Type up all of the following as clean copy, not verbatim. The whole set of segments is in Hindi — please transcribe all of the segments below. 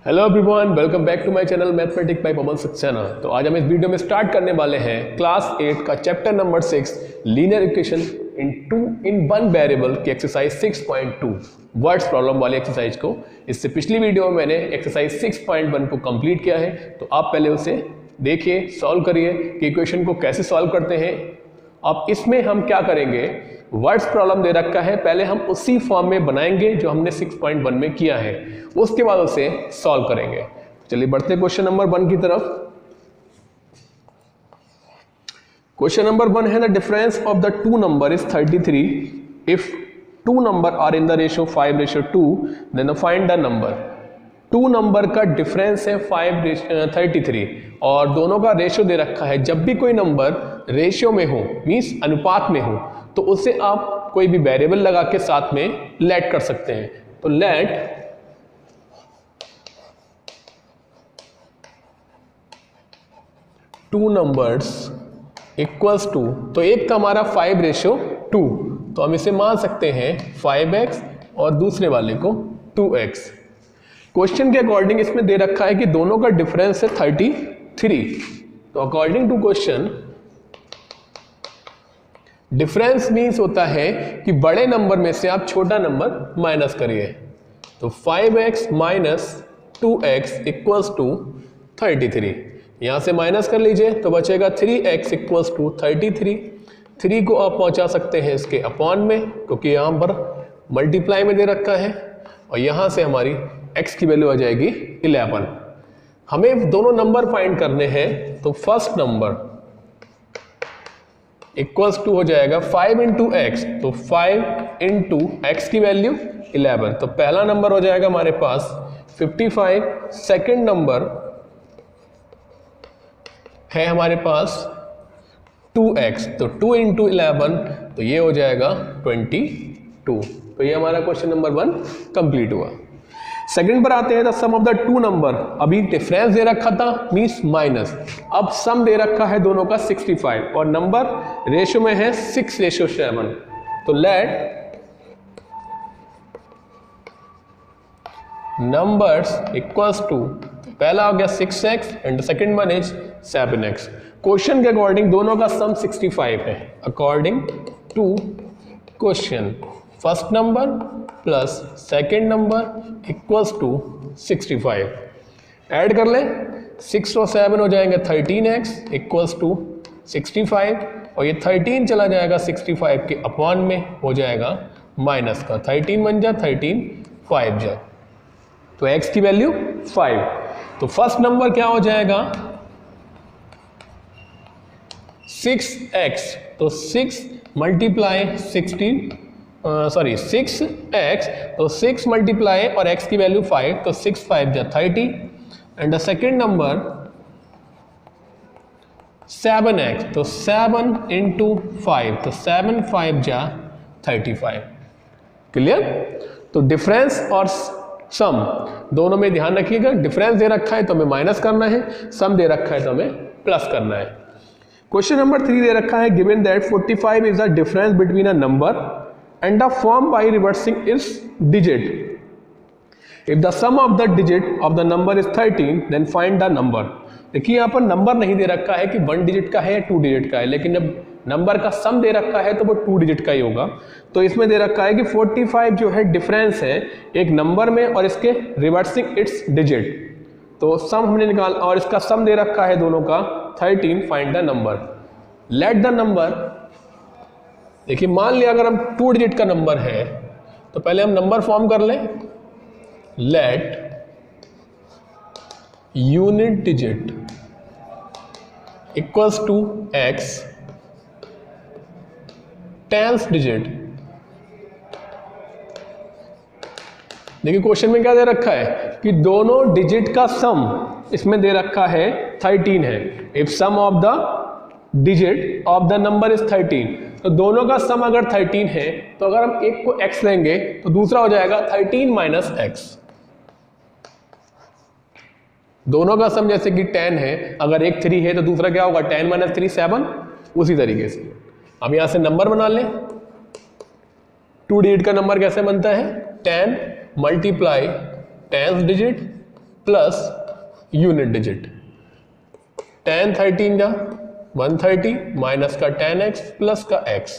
Hello everyone, welcome back to my channel mathematics by Pavan Saxena. तो आज हम इस वीडियो में स्टार्ट करने वाले हैं क्लास 8 का chapter number 6 linear equation in one variable की एक्सरसाइज 6.2 वर्ड्स प्रॉब्लम वाली एक्सरसाइज को। इससे पिछली वीडियो में मैंने एक्सरसाइज 6.1 को कंप्लीट किया है, तो आप पहले उसे देखिए, सॉल्व करिए कि इक्वेशन को कैसे सॉल्व करते हैं। अब इसमें हम क्या करेंगे, वर्ड्स प्रॉब्लम दे रखा है, पहले हम उसी फॉर्म में बनाएंगे जो हमने 6.1 में किया है, उसके बाद उसे सॉल्व करेंगे। चलिए बढ़ते क्वेश्चन नंबर 1 की तरफ। क्वेश्चन नंबर 1 है the difference of the two number is 33 if two number are in the ratio 5:2 then find the number. Two number का डिफरेंस है 33 और दोनों का रेशियो दे रखा है। जब भी कोई नंबर रेशियो में हो, मींस अनुपात में हो, तो उसे आप कोई भी वेरिएबल लगा के साथ में लेट कर सकते हैं। तो let two numbers equals to, तो एक का हमारा 5:2, तो हम इसे मान सकते हैं 5x और दूसरे वाले को 2x। क्वेश्चन के अकॉर्डिंग इसमें दे रखा है कि दोनों का डिफरेंस है 33। तो according to question difference means होता है कि बड़े नंबर में से आप छोटा नंबर माइनस करिए। तो 5x minus 2x equals to 33। यहां से माइनस कर लीजिए तो बचेगा 3x इक्वल्स टू 33। 3 को आप पहुंचा सकते हैं इसके अपॉन में, क्योंकि यहां पर मल्टीप्लाई में दे रखा है, और यहां से हमारी x की वैल्यू आ जाएगी 11। हमें दोनों नंबर फाइंड करने हैं, तो फर्स्ट नंबर इक्वल्स टू हो जाएगा 5 इंटू एक्स, तो 5 इंटू एक्स की वैल्यू 11, तो पहला नंबर हो जाएगा हमारे पास 55। सेकंड नंबर है हमारे पास 2x, तो 2 इंटू 11, तो ये हो जाएगा 22। तो ये हमारा क्वेश्चन नंबर 1 कंप्लीट हुआ। सेकंड पर आते हैं, the sum of the two number. अभी डिफरेंस दे रखा था मींस माइनस, अब सम दे रखा है दोनों का 65 और नंबर रेशियो में है 6:7। तो लेट नंबर्स इक्वल्स टू, पहला हो गया 6x and second one is 7x। Question के अकॉर्डिंग दोनों का सम 65 है। According to question first number plus second number equals to 65। Add कर ले, 6 और 7 हो जाएंगे 13x इक्वल्स टू 65, और ये 13 चला जाएगा 65 के अपॉन में, हो जाएगा माइनस का 13 बन जा 13 5 जा, तो x की वैल्यू 5। तो फर्स्ट नंबर क्या हो जाएगा 6x, तो 6 मल्टीप्लाई 6x, तो 6 मल्टीप्लाई और x की वैल्यू 5, तो 6 5 जा 30 and the second number 7x, तो 7 इंटू 5, तो 7 5 जा 35। क्लियर। तो डिफरेंस और सम दोनों में ध्यान रखिएगा, डिफरेंस दे रखा है तो हमें माइनस करना है, सम दे रखा है तो हमें प्लस करना है। क्वेश्चन नंबर 3 दे रखा है, given that 45 is the difference between a number and the form by reversing its digit. If the sum of the digit of the number is 13 then find the number. देखिए यहाँ पर नंबर नहीं दे रखा है कि 1 डिजिट का है या 2 डिजिट का है, लेकिन जब नंबर का सम दे रखा है तो वो 2 डिजिट का ही होगा। तो इसमें दे रखा है कि 45 जो है डिफरेंस है एक नंबर में और इसके रिवर्सिंग इट्स डिजिट, तो सम हमने निकाल, और इसका सम दे रखा है दोनों का 13, find the number. Late the number, देखिए मान लिया अगर हम 2 डिजिट का नंबर है तो पहले हम नंबर फॉर्म कर लें। Let unit digit equals to x, tenth digit. देखिए क्वेश्चन में क्या दे रखा है कि दोनों डिजिट का सम इसमें दे रखा है 13 है। If sum of the digit of the number is 13, तो दोनों का सम अगर 13 है तो अगर हम एक को x लेंगे तो दूसरा हो जाएगा 13 माइनस x। दोनों का सम जैसे कि 10 है, अगर एक 3 है तो दूसरा क्या होगा 10 माइनस 3 7, उसी तरीके से हम यहां से नंबर बना लें। 2 डिजिट का नंबर कैसे बनता है, 10 multiply 10th digit plus unit digit. 10 13 जा 130 माइनस का 10x प्लस का x,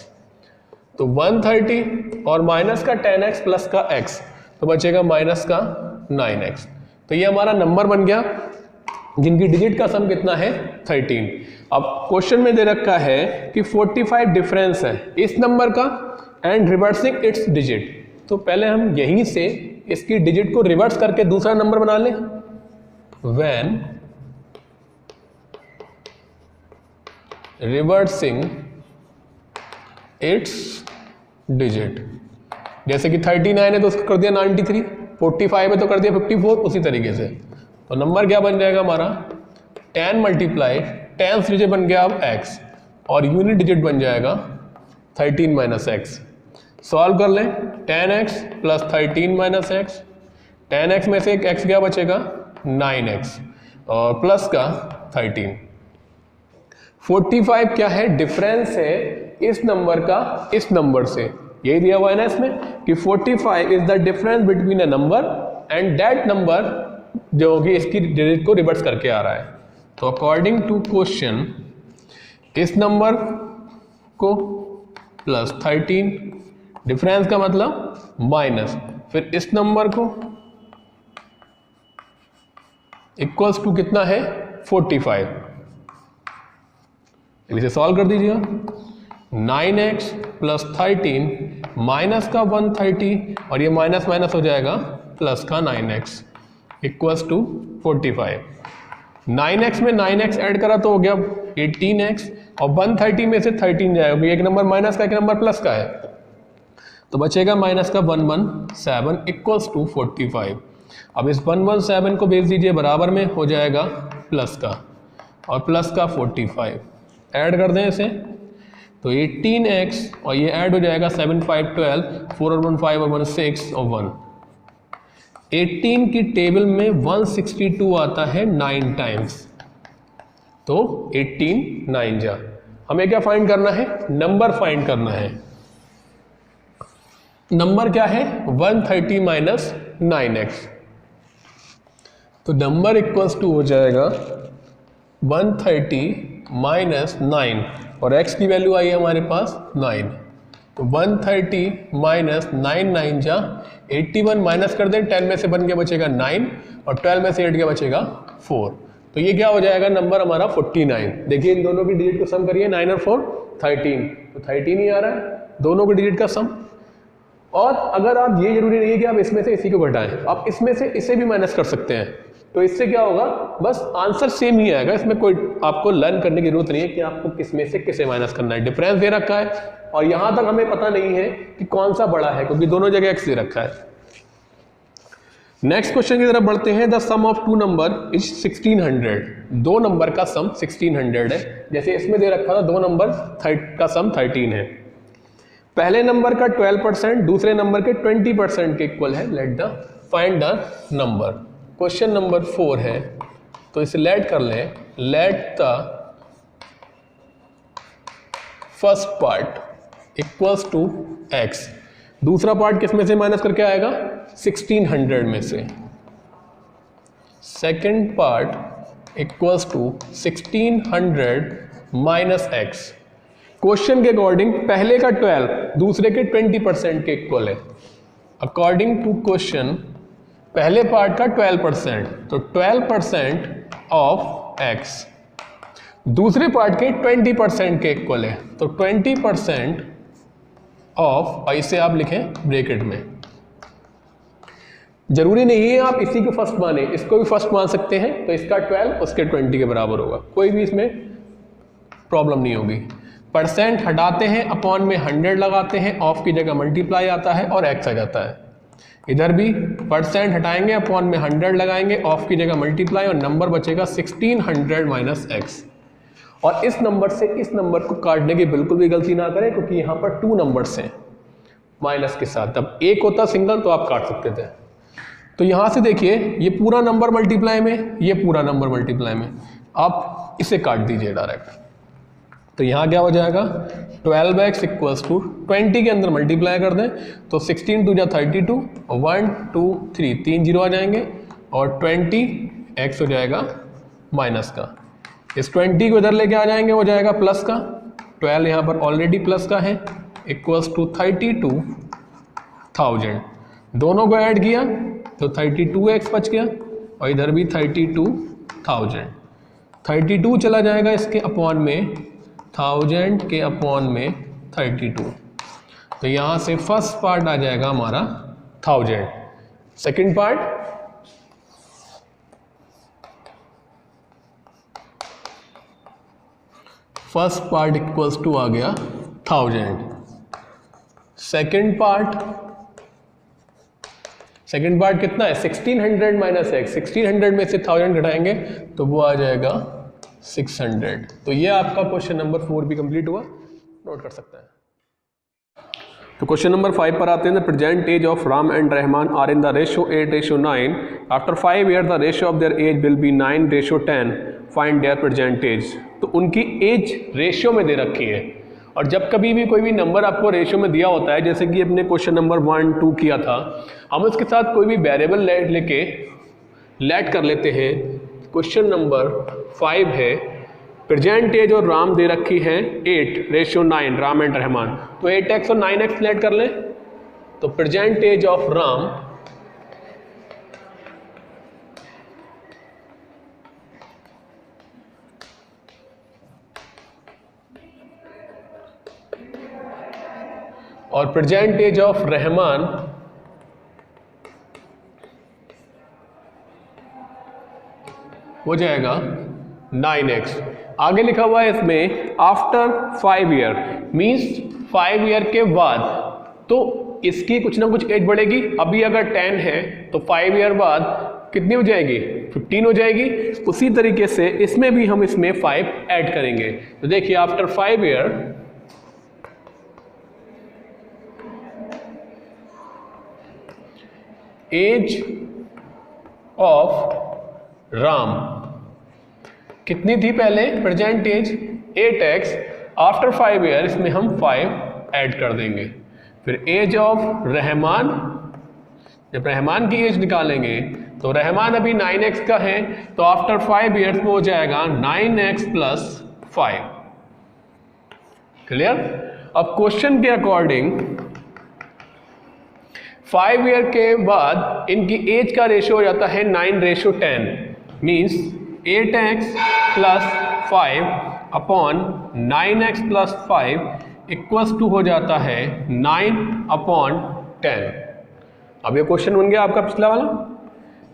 तो 130 और माइनस का 10x प्लस का x, तो बचेगा माइनस का 9x। तो ये हमारा नंबर बन गया जिनकी डिजिट का सम कितना है 13। अब क्वेश्चन में दे रखा है कि 45 डिफरेंस है इस नंबर का एंड रिवर्सिंग इट्स डिजिट। तो पहले हम यहीं से इसकी डिजिट को रिवर्स करके दूसरा नंबर बना लें। व्हेन रिवर्सिंग इट्स डिजिट, जैसे कि 39 है तो उसको कर दिया 93, 45 है तो कर दिया 54, उसी तरीके से। तो नंबर क्या बन जाएगा हमारा 10 मल्टीप्लाई 10 डिजिट बन गया अब x और यूनिट डिजिट बन जाएगा 13 माइनस एक्स। सॉल्व कर लें 10x plus 13 minus x, 10x में से एक x क्या बचेगा 9x और प्लस का 13। 45 क्या है डिफरेंस है इस नंबर का इस नंबर से, यही दिया हुआ है ना इसमें कि 45 is the difference between a number and that number जो कि इसकी डिजिट को रिवर्स करके आ रहा है। तो अकॉर्डिंग टू क्वेश्चन इस नंबर को प्लस 13, डिफरेंस का मतलब माइनस, फिर इस नंबर को इक्वल्स टू कितना है 45। इसे सॉल्व कर दीजिएगा 9x प्लस 13 माइनस का 130 और ये माइनस माइनस हो जाएगा प्लस का 9x इक्वल्स टू 45। 9x में 9x ऐड करा तो हो गया 18x और 130 में से 13 जाएगा, एक नंबर माइनस का एक नंबर प्लस का है, तो बचेगा माइनस का 117 इक्वल्स टू 45। अब इस 117 को भेज दीजिए बराबर में, हो जाएगा प्लस का और प्लस का 45, ऐड कर दें इसे तो 18x और ये ऐड हो जाएगा 7 5 12, 4 और 1 5 और 1 6 और 1। 18 की टेबल में 162 आता है 9 टाइम्स, तो 18 9 जा। हमें क्या फाइंड करना है नंबर फाइंड करना है। नंबर क्या है 130 माइनस 9x, तो नंबर इक्वल्स टू हो जाएगा 130 माइनस 9 और x की वैल्यू आई है हमारे पास 9, तो 130 माइनस 9 9 जा 81 माइनस कर दें 10 में से बन के बचेगा 9 और 12 में से 8 क्या बचेगा 4, तो ये क्या हो जाएगा नंबर हमारा 49। देखिए इन दोनों की डिजिट को सम करिए 9 और 4 13, तो 13 ही आ रहा है दोनों की डिजिट का सम। और अगर आप ये जरूरी नहीं है कि आप इसमें से इसी को घटाएं, आप इसमें से इसे भी माइनस कर सकते हैं, तो इससे क्या होगा बस आंसर सेम ही आएगा। इसमें कोई आपको लर्न करने की जरूरत नहीं है कि आपको किस में से किसे माइनस करना है। डिफरेंस दे रखा है और यहां तक हमें पता नहीं है कि कौन सा बड़ा है क्योंकि दोनों जगह x दे रखा है। नेक्स्ट क्वेश्चन की तरफ बढ़ते हैं। The sum of two number is 1600, दो नंबर का सम 1600 है। जैसे इसमें दे रखा था दो नंबर का सम 13 है। पहले नंबर का 12% दूसरे नंबर के 20% के इक्वल है। Let the find the number. Question number 4 है तो इसे लेट कर लें। Let the first part equals to x, दूसरा पार्ट किस में से माइनस करके आएगा 1600 में से। Second part equals to 1600 minus x। Question के अकॉर्डिंग पहले का 12 दूसरे के 20% के इक्वल है। अकॉर्डिंग टू क्वेश्चन पहले पार्ट का 12%, तो 12% ऑफ x दूसरे पार्ट के 20% के इक्वल है, तो 20% ऑफ, इसे आप लिखें ब्रैकेट में। जरूरी नहीं है आप इसी को फर्स्ट माने, इसको भी फर्स्ट मान सकते हैं, तो इसका 12 उसके 20 के बराबर होगा, कोई भी इसमें प्रॉब्लम नहीं होगी। परसेंट हटाते हैं, अपॉन में 100 लगाते हैं, ऑफ की जगह मल्टीप्लाई आता है और x आ जाता है। इधर भी परसेंट हटाएंगे, अपॉन में 100 लगाएंगे, ऑफ की जगह मल्टीप्लाई और नंबर बचेगा 1600 माइनस x। और इस नंबर से इस नंबर को काटने की बिल्कुल भी गलती ना करें क्योंकि यहाँ पर 2 नंबर्स हैं माइनस के साथ। अब एक होता सिंगल तो आप काट सकते थे। तो यहाँ से देखिए ये पूरा नंबर मल्टीप्लाई में, ये पूरा नंबर मल्टीप्लाई में, आप इसे काट दीजिए डायरेक्ट। तो यहाँ क्या हो जाएगा 12x इक्वल्स टू 20 के अंदर मल्टीप्लाई कर दें तो 16 2 जा 32, 1 2 3 3 जीरो आ जाएंगे, और 20x हो जाएगा माइनस का। इस 20 को इधर लेके आ जाएंगे, हो जाएगा प्लस का, 12 यहाँ पर ऑलरेडी प्लस का है, इक्वल्स टू 32,000। दोनों को ऐड किया तो 32x बच गया और इधर भी 32,000। 32 चला जाएगा इसके अपॉन में 1000 के अपॉन में 32, तो यहाँ से फर्स्ट पार्ट आ जाएगा हमारा 1000। Second part first part equals to आ गया 1000। सेकंड पार्ट कितना है 1600 माइनस एक्स, 1600 में से 1000 घटाएंगे तो वो आ जाएगा 600। तो ये आपका क्वेश्चन नंबर 4 भी कंप्लीट हुआ, नोट कर सकते हैं। तो क्वेश्चन नंबर 5 पर आते हैं। The present age of Ram and Rahman are in the ratio 8:9। After 5 year the ratio of their age will be 9:10। Find their present age. तो उनकी एज रेशियो में दे रखी है, और जब कभी भी कोई भी नंबर आपको रेशियो में दिया होता है, जैसे कि अपने क्वेश्चन नंबर 1, 2 किया था, हम उसके साथ कोई भी वेरिएबल लेके लेट कर लेते हैं। क्वेश्चन नंबर 5 है, प्रेजेंट एज और राम दे रखी है 8:9, राम एंड रहमान। तो 8x और 9x लेट कर लें, तो प्रेजेंट एज ऑफ राम और प्रेजेंट एज ऑफ रहमान हो जाएगा 9x। आगे लिखा हुआ है इसमें आफ्टर 5 ईयर, मीन्स 5 ईयर के बाद, तो इसकी कुछ ना कुछ एज बढ़ेगी। अभी अगर 10 है तो 5 ईयर बाद कितनी हो जाएगी 15 हो जाएगी। उसी तरीके से इसमें भी हम इसमें 5 ऐड करेंगे। तो देखिए after 5 year age of Ram कितनी थी पहले, present as 8x, after 5 year इसमें हम 5 ऐड कर देंगे। फिर एज ऑफ रहमान, जब रहमान की एज निकालेंगे तो रहमान अभी 9x का है, तो आफ्टर 5 ईयर्स वो हो जाएगा 9x प्लस 5। क्लियर। अब क्वेश्चन के अकॉर्डिंग 5 ईयर के बाद इनकी एज का रेशियो हो जाता है 9:10, means 8x plus 5 upon 9x plus 5 equals to हो जाता है 9/10। अब ये क्वेश्चन बन गया आपका पिछला वाला,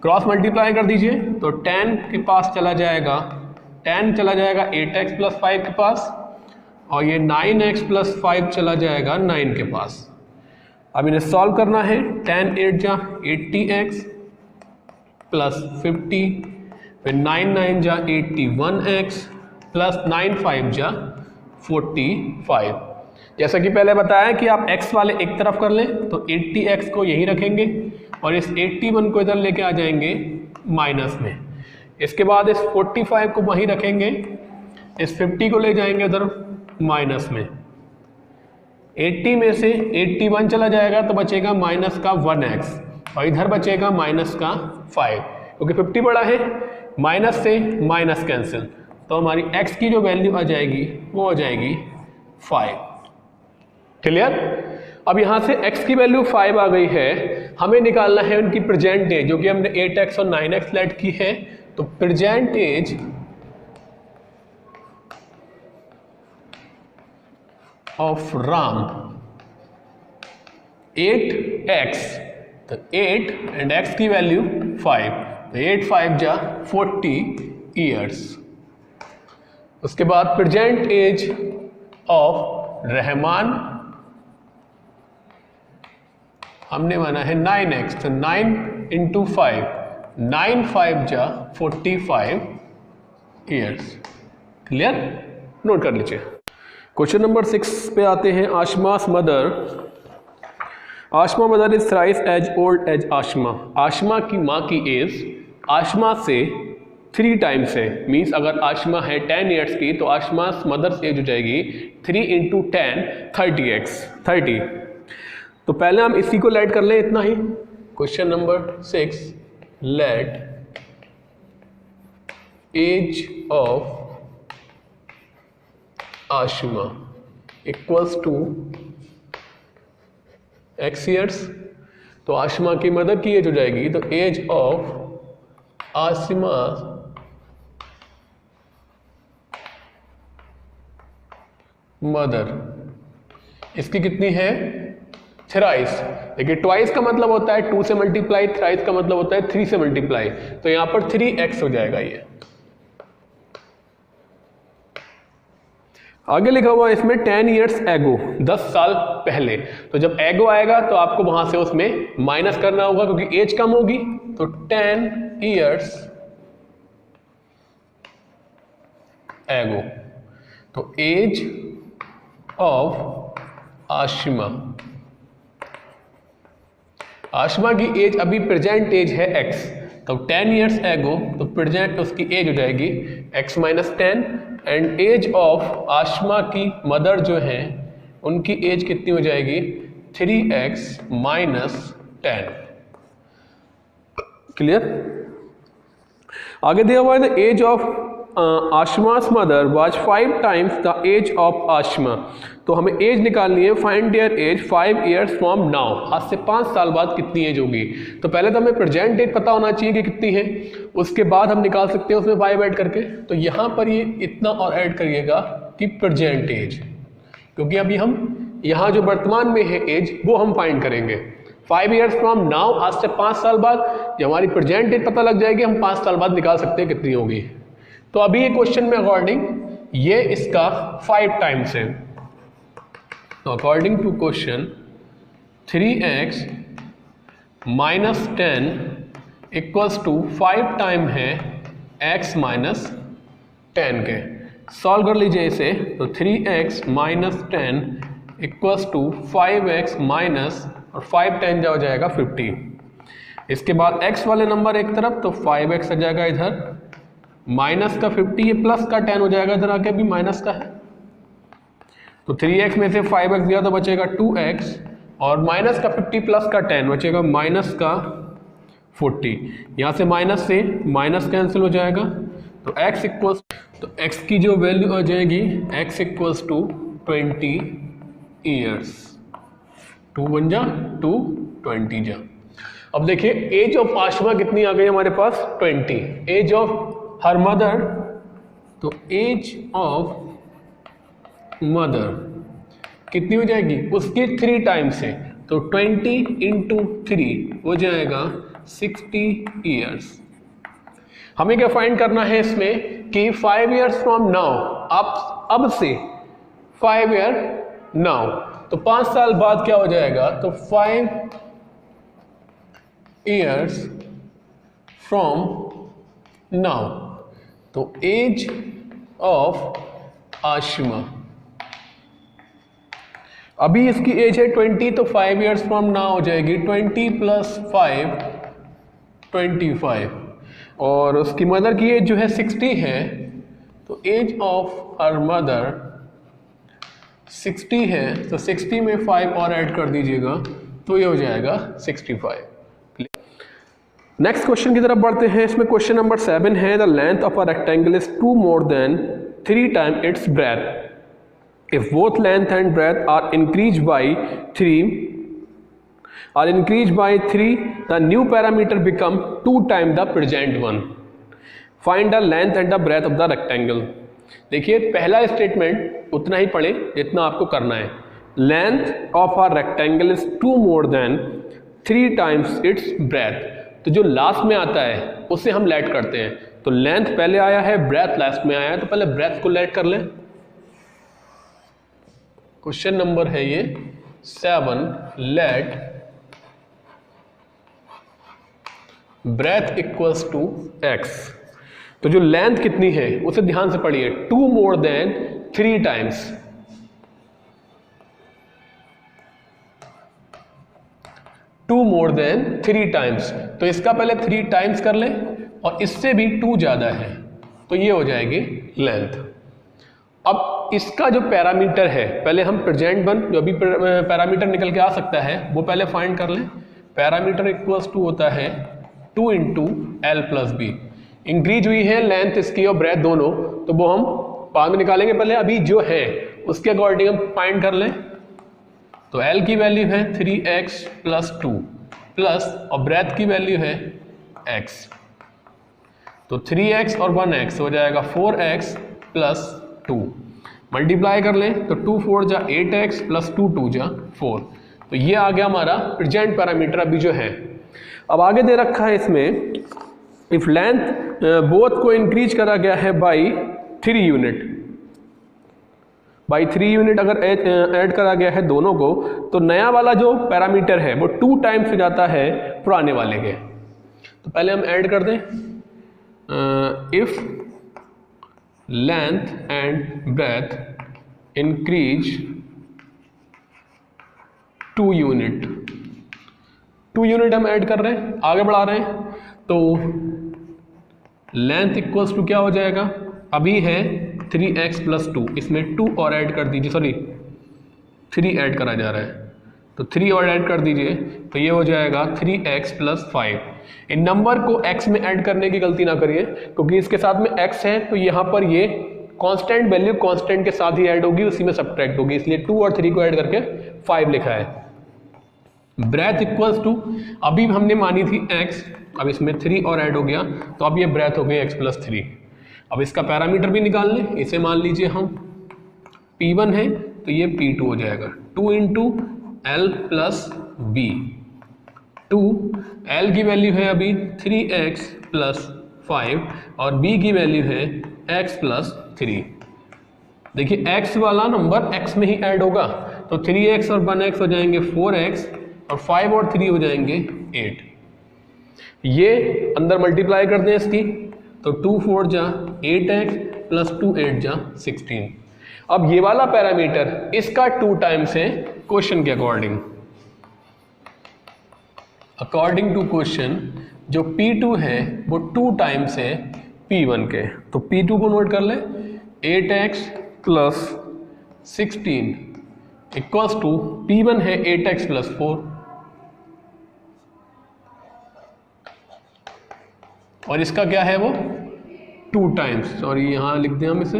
क्रॉस मल्टीप्लाई कर दीजिए तो 10 के पास चला जाएगा, 10 चला जाएगा 8x प्लस 5 के पास, और ये 9x प्लस 5 चला जाएगा 9 के पास। अब इन्हें सॉल्व करना है। 10 8 जा 80x प्लस 50, फिर 9 9 जा 81x प्लस 9 5 जा 45। जैसा कि पहले बताया कि आप x वाले एक तरफ कर लें, तो 80x को यहीं रखेंगे और इस 81 को इधर लेके आ जाएंगे माइनस में। इसके बाद इस 45 को वहीं रखेंगे, इस 50 को ले जाएंगे उधर माइनस में। 80 में से 81 चला जाएगा तो बचेगा माइनस का 1x, और इधर बचेगा माइनस का 5, क्योंकि 50 बड़ा है, माइनस से माइनस कैंसिल, तो हमारी x की जो वैल्यू आ जाएगी वो हो जाएगी 5। क्लियर। अब यहाँ से x की वैल्यू 5 आ गई है, हमें निकालना है उनकी प्रेजेंट एज, जो कि हमने 8x और 9x लेट की है। तो present age of Ram 8x, तो 8 एंड x की वैल्यू 5, तो 8 5 जा 40 ईयर्स। उसके बाद प्रेजेंट एज ऑफ रहमान हमने माना है 9x, तो 9 इंटू 5, 9 5 जा 45 ईयर्स। क्लियर, नोट कर लीजिए। क्वेश्चन नंबर 6 पे आते हैं। Ashma's mother, Ashma mother is thrice age old age Ashma. Ashma की माँ की एज आशमा से 3 टाइम्स है, मीन्स अगर आशमा है 10 ईयर्स की तो आशमास मदर्स एज हो जाएगी 3 इंटू 10 30x 30। तो पहले हम इसी को लेट कर लें, इतना ही। Question number 6 let age of Ashima equals to x years. तो आशिमा की मदर की एज हो जाएगी, तो एज ऑफ आशिमा मदर, इसकी कितनी है? थ्राइस। देखिए ट्वाइस का मतलब होता है 2 से मल्टीप्लाई, थ्राइस का मतलब होता है 3 से मल्टीप्लाई, तो यहां पर 3x हो जाएगा ये। आगे लिखा हुआ है इसमें 10 ईयर्स एगो, 10 साल पहले। तो जब एगो आएगा तो आपको वहां से उसमें माइनस करना होगा क्योंकि एज कम होगी। तो 10 ईयर्स एगो, तो एज ऑफ आशिमा, आशिमा की एज अभी प्रेजेंट एज है x, तो 10 ईयर्स एगो, तो प्रेजेंट उसकी एज हो जाएगी x minus 10, and age of Ashima की मदर जो है उनकी एज कितनी हो जाएगी? 3x minus 10। क्लियर? आगे दिया हुआ है the age of Ashima's mother was 5 times the age of Ashima. तो हमें एज निकालनी है, find their age 5 years from now, आज से 5 साल बाद कितनी एज होगी। तो पहले तो हमें प्रेजेंट डेट पता होना चाहिए कि कितनी है, उसके बाद हम निकाल सकते हैं उसमें 5 ऐड करके। तो यहाँ पर ये इतना और ऐड करिएगा कि प्रेजेंट एज, क्योंकि अभी हम यहाँ जो वर्तमान में है एज वो हम फाइंड करेंगे। 5 ईयर्स फ्रॉम नाउ, आज से 5 साल बाद, जब हमारी प्रेजेंट डेट पता लग जाएगी हम 5 साल बाद निकाल सकते हैं कितनी होगी। तो अभी ये क्वेश्चन में अकॉर्डिंग ये इसका 5 टाइम्स है। तो according to question 3x minus 10 equals to 5 time है x माइनस 10 के। सॉल्व कर लीजिए इसे, तो 3x minus 10 equals to 5x minus, और 5 10 जा हो जाएगा 50। इसके बाद x वाले नंबर एक तरफ, तो 5x आ जाएगा इधर, माइनस का 50, ये प्लस का 10 हो जाएगा इधर आके, भी माइनस का है। तो 3x में से 5x गया तो बचेगा 2x, और माइनस का 50 प्लस का 10 बचेगा माइनस का 40। यहाँ से माइनस कैंसिल हो जाएगा, तो x इक्वल्स, तो x की जो वैल्यू आ जाएगी x इक्वल्स टू 20 ईयर्स। 2 बन जा 2, 20 जा। अब देखिए एज ऑफ आशिमा कितनी आ गई हमारे पास? 20। एज ऑफ हर मदर, तो एज ऑफ मदर कितनी हो जाएगी? उसकी 3 टाइम्स है, तो 20 इंटू 3 हो जाएगा 60 ईयर्स। हमें क्या फाइंड करना है इसमें कि 5 ईयर्स फ्रॉम नाउ, आप अब से 5 ईयर नाउ, तो 5 साल बाद क्या हो जाएगा? तो 5 ईयर्स फ्रॉम नाउ, तो एज ऑफ आशिमा, अभी इसकी एज है 20, तो 5 ईयर्स फ्रॉम नाउ हो जाएगी 20 प्लस 5 25, और उसकी मदर की एज जो है 60 है, तो एज ऑफ हर मदर 60 है, तो 60 में 5 और ऐड कर दीजिएगा, तो ये हो जाएगा 65। नेक्स्ट क्वेश्चन की तरफ बढ़ते हैं। इसमें क्वेश्चन नंबर 7 है, the length of a rectangle is 2 more than 3 time its breadth. If both length and breadth are increase by 3 the new perimeter become 2 time the present one. Find the length and the breadth of the rectangle. देखिए पहला स्टेटमेंट उतना ही पढ़े जितना आपको करना है। Length of a rectangle is 2 more than 3 times it's breath. तो जो लास्ट में आता है उसे हम लेट करते हैं, तो लेंथ पहले आया है, ब्रेथ लास्ट में आया है, तो पहले ब्रेथ को लेट कर लें। क्वेश्चन नंबर है ये 7, let breadth equals to x। तो जो लेंथ कितनी है उसे ध्यान से पढ़िए, 2 more than 3 times, 2 more than 3 times, तो इसका पहले 3 टाइम्स कर लें और इससे भी 2 ज़्यादा है, तो ये हो जाएगी लेंथ। अब इसका जो पैरामीटर है, पहले हम प्रेजेंट वन जो अभी पैरामीटर निकल के आ सकता है वो पहले फाइंड कर लें। पैरामीटर इक्वल्स टू होता है 2 into l plus b. Increase हुई है लेंथ इसकी और ब्रेथ दोनों, तो वो हम बाद में निकालेंगे। पहले अभी जो है उसके अकॉर्डिंग हम फाइंड कर लें। तो L की वैल्यू है 3x प्लस 2 प्लस और ब्रेथ की वैल्यू है x, तो 3x और 1x हो जाएगा 4x प्लस 2। मल्टीप्लाई कर लें तो 2 4 जा 8x प्लस 2 2 जा 4। तो ये आ गया हमारा प्रेजेंट पैरामीटर अभी जो है। अब आगे दे रखा है इसमें, इफ लेंथ बोथ को इंक्रीज करा गया है बाई 3 यूनिट, बाई 3 यूनिट अगर ऐड करा गया है दोनों को, तो नया वाला जो पैरामीटर है वो 2 टाइम्स हो जाता है पुराने वाले के। तो पहले हम ऐड कर दें, if length and breadth increase 2 unit, 2 unit हम ऐड कर रहे हैं, आगे बढ़ा रहे हैं। तो लेंथ इक्वल्स टू क्या हो जाएगा, अभी है 3x प्लस 2, इसमें 2 और ऐड कर दीजिए, सॉरी 3 ऐड करा जा रहा है, तो 3 और ऐड कर दीजिए, तो ये हो जाएगा 3x प्लस 5। इन नंबर को x में ऐड करने की गलती ना करिए, क्योंकि इसके साथ में x है तो यहाँ पर ये कांस्टेंट वैल्यू कांस्टेंट के साथ ही ऐड होगी, उसी में सब्ट्रैक्ट होगी, इसलिए 2 और 3 को ऐड करके 5 लिखा है। ब्रेथ इक्वल्स टू, अभी हमने मानी थी x, अब इसमें 3 और ऐड हो गया, तो अब ये ब्रेथ हो गई x प्लस 3। अब इसका पैरामीटर भी निकाल लें, इसे मान लीजिए हम P1 है तो ये P2 हो जाएगा, 2 into L plus B। 2 L की वैल्यू है अभी 3x प्लस 5 और B की वैल्यू है x प्लस 3। देखिए x वाला नंबर x में ही ऐड होगा, तो 3x और 1x हो जाएंगे 4x और 5 और 3 हो जाएंगे 8। ये अंदर मल्टीप्लाई कर दें इसकी, तो 2 4 जा 8x प्लस 2 8 जा 16। अब ये वाला पैरामीटर इसका 2 टाइम्स है क्वेश्चन के अकॉर्डिंग, अकॉर्डिंग टू क्वेश्चन जो P2 है वो 2 टाइम्स है P1 के। तो P2 को नोट कर ले, 8x plus 16 equals to P1 है 8x प्लस 4, और इसका क्या है वो 2 टाइम्स, सॉरी यहाँ लिख दें हम इसे।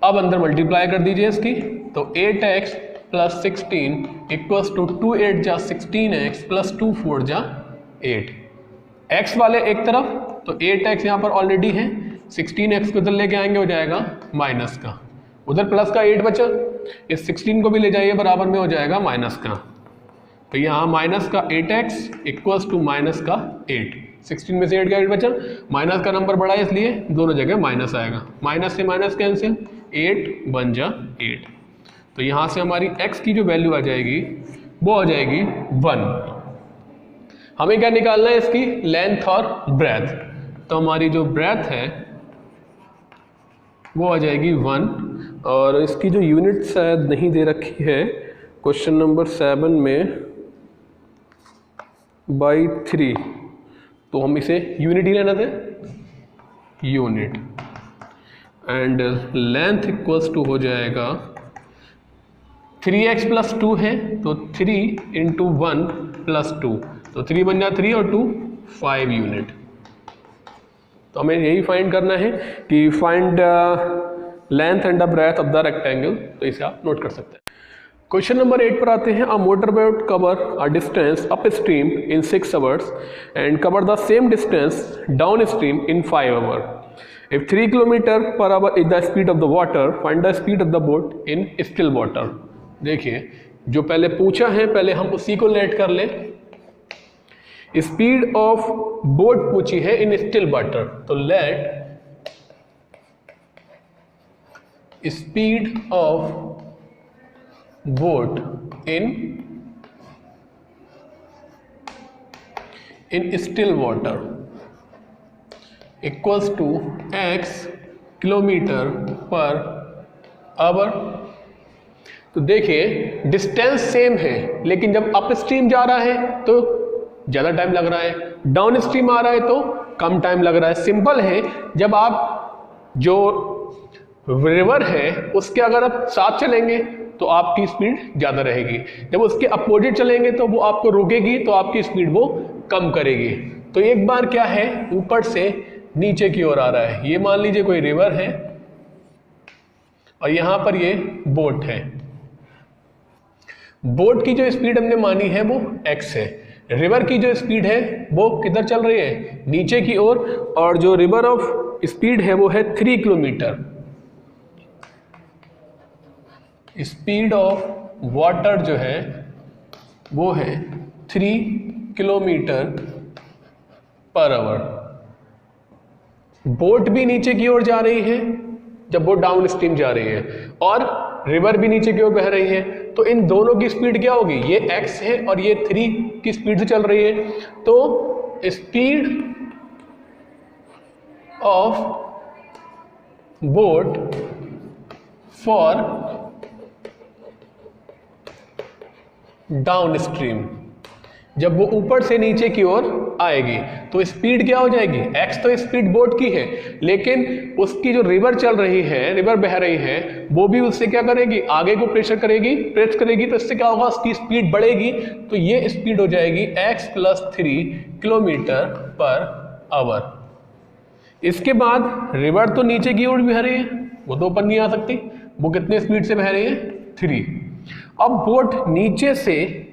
अब अंदर मल्टीप्लाई कर दीजिए इसकी, तो 8x प्लस 16 इक्वल्स टू 2 8 जा 16x प्लस 2 4 जा 8। x वाले एक तरफ, तो 8x यहाँ पर ऑलरेडी है, 16x को उधर लेके आएंगे हो जाएगा माइनस का, उधर प्लस का 8 बचा, इस 16 को भी ले जाइए बराबर में हो जाएगा माइनस का, तो यहाँ माइनस का 8x इक्वल्स टू माइनस का 8। 16 में से 8 का 8 बचा, माइनस का नंबर बढ़ा है इसलिए दोनों जगह माइनस आएगा, माइनस से माइनस कैंसिल, 8 बन जा 8। तो यहाँ से हमारी x की जो वैल्यू आ जाएगी वो आ जाएगी 1। हमें क्या निकालना है, इसकी लेंथ और ब्रेथ। तो हमारी जो ब्रेथ है वो आ जाएगी 1, और इसकी जो यूनिट शायद नहीं दे रखी है क्वेश्चन नंबर 7 में, बाई 3, तो हम इसे यूनिट ही लेना थे, unit. And length equals to हो जाएगा 3x प्लस 2 है तो 3 इंटू 1 प्लस 2, तो 3 बन जा 3 और 2 5 यूनिट। तो हमें यही फाइंड करना है कि find length and the breadth of the rectangle, तो इसे आप नोट कर सकते हैं। क्वेश्चन नंबर 8 पर आते हैं। A motor boat cover a distance up stream in 6 hours and cover the same distance down stream in 5 hours. If 3 km per hour is the speed of the water, find the speed of the boat in still water. देखिए जो पहले पूछा है पहले हम उसी को लेट कर ले। स्पीड ऑफ बोट पूछी है इन स्टिल वाटर, तो let speed of boat in still water equals to x kilometre per hour. तो देखिए डिस्टेंस सेम है, लेकिन जब अप स्ट्रीम जा रहा है तो ज़्यादा टाइम लग रहा है, डाउन स्ट्रीम आ रहा है तो कम टाइम लग रहा है। सिंपल है, जब आप जो रिवर है उसके अगर आप साथ चलेंगे तो आपकी स्पीड ज़्यादा रहेगी, जब उसके अपोजिट चलेंगे तो वो आपको रोकेगी तो आपकी स्पीड वो कम करेगी। तो एक बार क्या है, ऊपर से नीचे की ओर आ रहा है। ये मान लीजिए कोई रिवर है और यहां पर ये बोट है। बोट की जो स्पीड हमने मानी है वो x है। रिवर की जो स्पीड है वो किधर चल रही है, नीचे की ओर, और जो रिवर ऑफ स्पीड है वो है 3 किलोमीटर। स्पीड ऑफ वाटर जो है वो है 3 किलोमीटर पर आवर। बोट भी नीचे की ओर जा रही है जब वो डाउन स्ट्रीम जा रही है, और रिवर भी नीचे की ओर बह रही है। तो इन दोनों की स्पीड क्या होगी, ये x है और ये 3 की स्पीड से चल रही है। तो speed of boat for down stream, जब वो ऊपर से नीचे की ओर आएगी तो स्पीड क्या हो जाएगी, x तो स्पीड बोट की है, लेकिन उसकी जो रिवर चल रही है, रिवर बह रही है, वो भी उससे क्या करेगी, आगे को प्रेस करेगी, तो इससे क्या होगा, उसकी स्पीड बढ़ेगी। तो ये स्पीड हो जाएगी x + 3 किलोमीटर पर आवर। इसके बाद रिवर तो नीचे की ओर बह रही है, वो तो ऊपर नहीं आ सकती, वो कितने स्पीड से बह रही है, 3। अब बोट नीचे से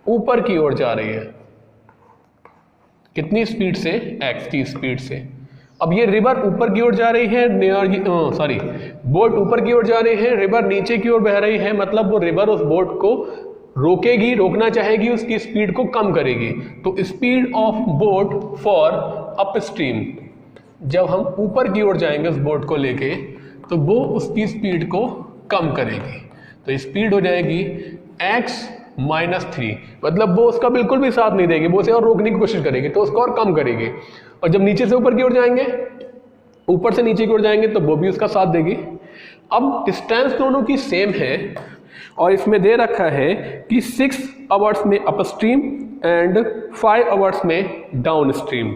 ऊपर की ओर जा रही है, कितनी स्पीड से, x की स्पीड से। अब ये रिवर ऊपर की ओर जा रही है, बोट ऊपर की ओर जा रही है, रिवर नीचे की ओर बह रही है, मतलब वो रिवर उस बोट को रोकना चाहेगी, उसकी स्पीड को कम करेगी। तो speed of boat for up stream, जब हम ऊपर की ओर जाएंगे उस बोट को लेके, तो वो उसकी स्पीड को कम करेगी। तो स्पीड हो जाएगी x - 3, मतलब वो उसका बिल्कुल भी साथ नहीं देगी, वो उसे और रोकने की कोशिश करेगी, तो उसको और कम करेगी। और जब नीचे से ऊपर की ओर जाएंगे, ऊपर से नीचे की ओर जाएंगे, तो वो भी उसका साथ देगी। अब डिस्टेंस दोनों की सेम है और इसमें दे रखा है कि 6 आवर्स में अप स्ट्रीम एंड 5 आवर्स में डाउन स्ट्रीम।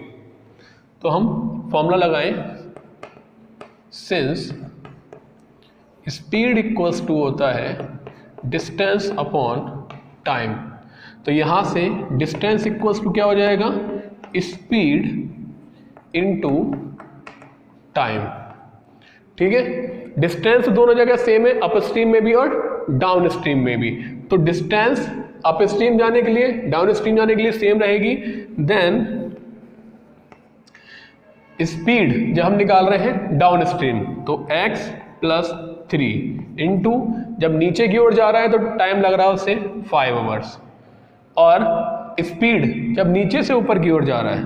तो हम फॉर्मूला लगाएं, सिंस स्पीड इक्वल्स टू होता है डिस्टेंस अपॉन टाइम, तो यहां से डिस्टेंस इक्वल्स टू क्या हो जाएगा, स्पीड इनटू टाइम। ठीक है, डिस्टेंस दोनों जगह सेम है, अप स्ट्रीम में भी और डाउन स्ट्रीम में भी। तो डिस्टेंस अप स्ट्रीम जाने के लिए, डाउन स्ट्रीम जाने के लिए सेम रहेगी। देन स्पीड जब हम निकाल रहे हैं डाउन स्ट्रीम, तो x + 3 इंटू, जब नीचे की ओर जा रहा है तो टाइम लग रहा है उससे 5 आवर्स, और स्पीड जब नीचे से ऊपर की ओर जा रहा है,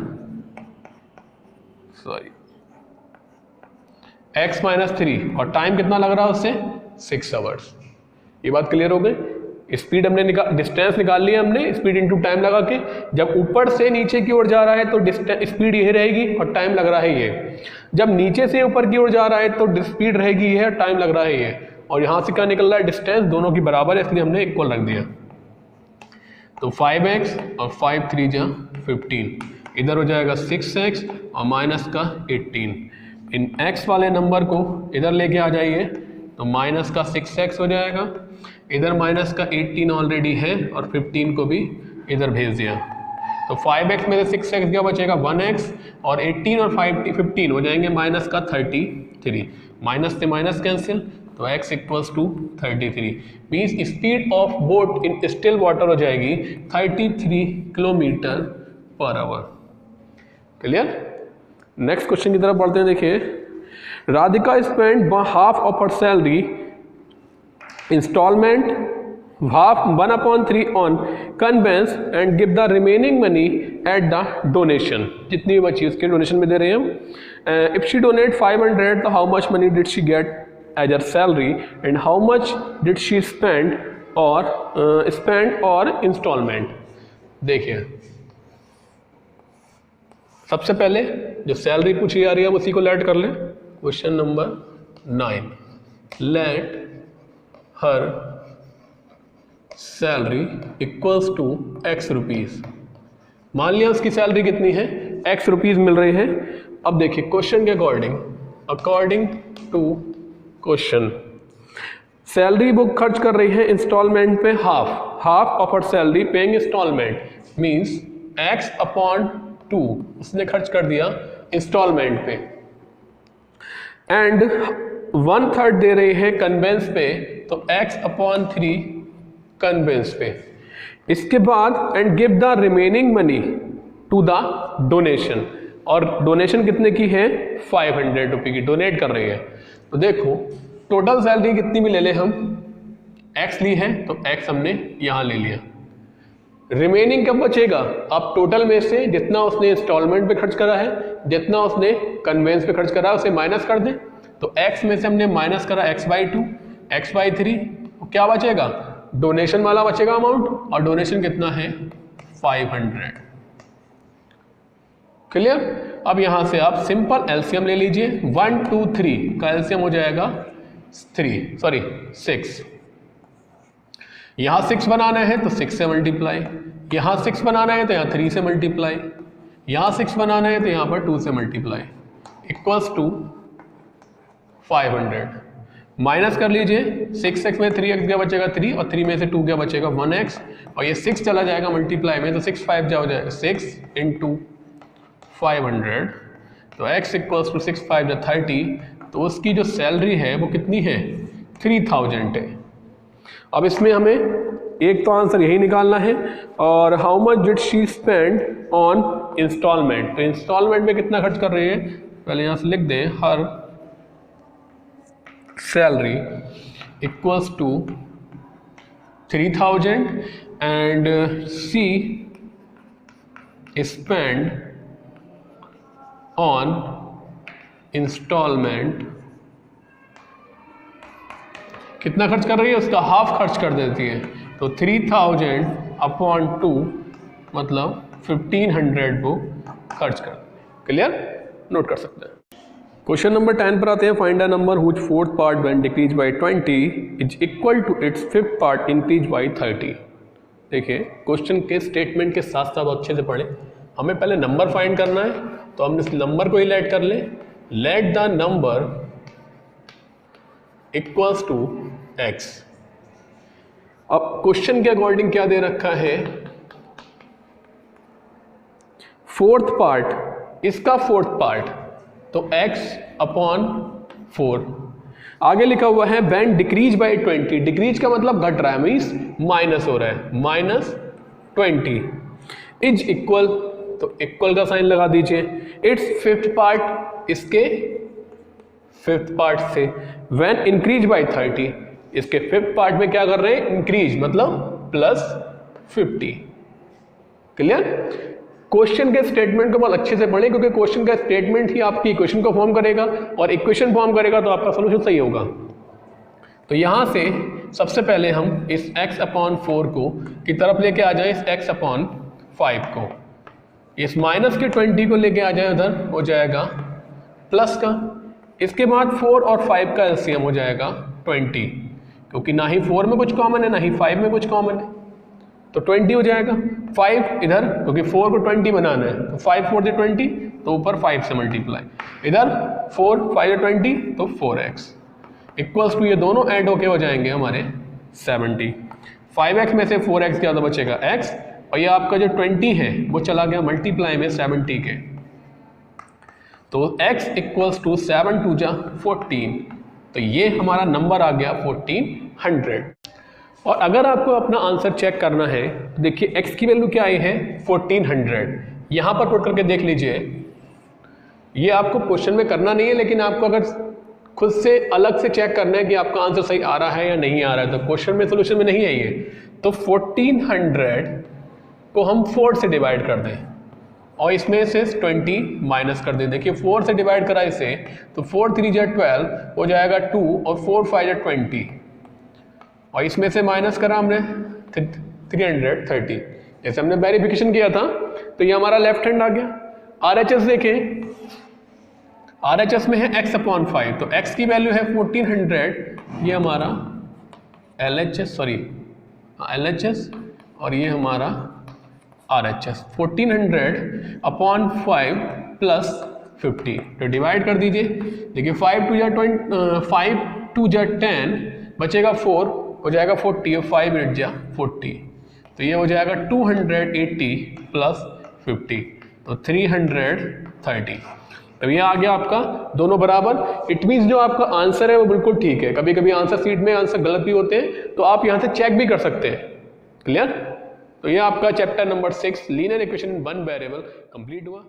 x - 3, और टाइम कितना लग रहा है उससे, 6 आवर्स। ये बात क्लियर हो गई। स्पीड हमने डिस्टेंस निकाल लिया हमने, स्पीड इंटू टाइम लगा के। जब ऊपर से नीचे की ओर जा रहा है तो स्पीड ये रहेगी और टाइम लग रहा है ये। जब नीचे से ऊपर की ओर जा रहा है तो स्पीड रहेगी ये, टाइम लग रहा है ये। और यहाँ से क्या निकल रहा है, डिस्टेंस दोनों की बराबर है, इसलिए हमने इक्वल रख दिया। तो 5x और 5 3 जा 15, इधर हो जाएगा 6x और माइनस का 18। इन x वाले नंबर को इधर लेके आ जाइए, तो माइनस का 6x हो जाएगा, इधर माइनस का 18 ऑलरेडी है और 15 को भी इधर भेज दिया। तो 5x में से 6x क्या बचेगा, 1x, और 18 और 15 हो जाएंगे माइनस का 33। माइनस से माइनस कैंसिल, तो x = 33। Means speed of boat in still water हो जाएगी 33 kilometre per hour. Clear. Next question की तरफ बढ़ते हैं। देखिए, Radhika spend half of her salary installment half 1/3 on conveyance and give the remaining money at the donation। जितनी भी बची उसके डोनेशन में दे रहे हैं हम। if she donate 500, तो how much money did she get as her salary and how much did she spend or installment। देखिए, सबसे पहले जो सैलरी पूछी जा रही है उसी को लेट कर लें। Question number 9, let her salary equals to x rupees. मान लिया उसकी सैलरी कितनी है, x रुपीज़ मिल रही है। अब देखिए क्वेश्चन के अकॉर्डिंग टू क्वेश्चन, सैलरी वो खर्च कर रही है इंस्टॉलमेंट पे half of her salary paying installment, means x upon 2 उसने खर्च कर दिया इंस्टॉलमेंट पे, एंड 1/3 दे रहे हैं कन्वेंस पे, तो x/3 कन्वेंस पे। इसके बाद and give the remaining money to the donation, और डोनेशन कितने की है 500 रुपये की डोनेट कर रही है। तो देखो टोटल सैलरी कितनी भी ले ले हम, x ली है तो x हमने यहाँ ले लिया, रिमेनिंग कब बचेगा, आप टोटल में से जितना उसने इंस्टॉलमेंट पे खर्च करा है, जितना उसने कन्वेंस पे खर्च करा है उसे माइनस कर दें। तो x में से हमने माइनस करा x/2 x/3, तो क्या बचेगा, डोनेशन वाला बचेगा अमाउंट, और डोनेशन कितना है 500। क्लियर। अब यहां से आप सिंपल एलसीएम ले लीजिए, 1 2 3 का एलसीएम हो जाएगा 6। यहां 6 बनाना है तो 6 से मल्टीप्लाई, यहां 6 बनाना है तो यहां 3 से मल्टीप्लाई, यहां 6 बनाना है तो यहां पर 2 से मल्टीप्लाई, इक्वल्स टू 500। माइनस कर लीजिए, 6x में 3x क्या बचेगा 3, और 3 में से 2 क्या बचेगा 1x, और ये 6 चला जाएगा मल्टीप्लाई में, तो 6 5 जा हो जाएगा 6 × 500, तो x इक्वल्स टू 6 5 जा 30, तो उसकी जो सैलरी है वो कितनी है 3000 है। अब इसमें हमें एक तो आंसर यही निकालना है, और how much did she spend on installment, तो इंस्टॉलमेंट में कितना खर्च कर रही है, पहले यहाँ से लिख दें, her salary equals to 3000 and she spend on installment, कितना खर्च कर रही है, उसका हाफ खर्च कर देती है, तो 3000/2 मतलब 1500 वो खर्च कर। क्लियर, नोट कर सकते हैं। क्वेश्चन नंबर 10 पर आते हैं, find a number whose 4th part when decrease by 20 is equal to its 5th part increase by 30। देखिए क्वेश्चन के स्टेटमेंट के साथ साथ अच्छे से पढ़े, हमें पहले नंबर फाइंड करना है, तो हम इस नंबर को ही लेट कर ले, let the number equals to x। अब क्वेश्चन के अकॉर्डिंग क्या दे रखा है, 4th पार्ट, इसका 4th पार्ट, तो x/4। आगे लिखा हुआ है व्हेन डिक्रीज बाय 20, डिक्रीज का मतलब घट रहा है, मीन्स माइनस हो रहा है, -20 इज इक्वल, तो इक्वल का साइन लगा दीजिए, इट्स 5th पार्ट, इसके 5th पार्ट से, व्हेन इंक्रीज बाय 30, इसके 5th पार्ट में क्या कर रहे हैं, इंक्रीज मतलब +50। क्लियर। क्वेश्चन के स्टेटमेंट को बहुत अच्छे से पढ़ें, क्योंकि क्वेश्चन का स्टेटमेंट ही आपकी इक्वेशन को फॉर्म करेगा, और इक्वेशन फॉर्म करेगा तो आपका सोल्यूशन सही होगा। तो यहां से सबसे पहले हम इस x/4 को की तरफ लेके आ जाए, इस x/5 को, इस माइनस के 20 को लेके आ जाए उधर, हो जाएगा प्लस का, इसके बाद 4 और 5 का एलसीएम हो जाएगा 20, क्योंकि ना ही 4 में कुछ कॉमन है ना ही 5 में कुछ कॉमन है, तो 20 हो जाएगा। 5 इधर, क्योंकि 4 को 20 बनाना है, तो 5 4 × 20, तो ऊपर 5 से मल्टीप्लाई, इधर 4 5 × 20, तो 4x इक्वल्स टू, ये दोनों ऐड होके हो जाएंगे हमारे 70। 5x में से 4x क्या बचेगा x, और ये आपका जो 20 है वो चला गया मल्टीप्लाई में 70 के, तो x इक्वल्स टू 7 2 जा 14, तो ये हमारा नंबर आ गया 1400। और अगर आपको अपना आंसर चेक करना है, देखिए x की वैल्यू क्या आई है 1400, यहाँ पर पुट करके देख लीजिए, ये आपको क्वेश्चन में करना नहीं है, लेकिन आपको अगर खुद से अलग से चेक करना है कि आपका आंसर सही आ रहा है या नहीं आ रहा है, तो क्वेश्चन में सोल्यूशन में नहीं है ये, तो 1400 को हम 4 से डिवाइड कर दें, और इसमें से 20 माइनस कर दें। देखिए 4 से डिवाइड करा इसे, तो 4 3 जा 12 हो जाएगा 2, और 4 5 जा 20, और इसमें से माइनस करा हमने 330, जैसे हमने वेरिफिकेशन किया था, तो ये हमारा लेफ्ट हैंड आ गया। RHS देखें, RHS में है x/5, तो x की वैल्यू है 1400, ये हमारा LHS, LHS, और ये हमारा RHS 1400/5 + 50, तो डिवाइड कर दीजिए। देखिए 5 2 जा 10, बचेगा 4, हो जाएगा 40, और 5 8 जा 40, तो ये हो जाएगा 280 + 50, तो 330। तो ये आ गया आपका दोनों बराबर। इट मीन्स जो आपका आंसर है वो बिल्कुल ठीक है। कभी कभी आंसर शीट में आंसर गलत भी होते हैं, तो आप यहाँ से चेक भी कर सकते हैं। क्लियर? तो ये आपका chapter number 6 linear equation in one variable complete हुआ।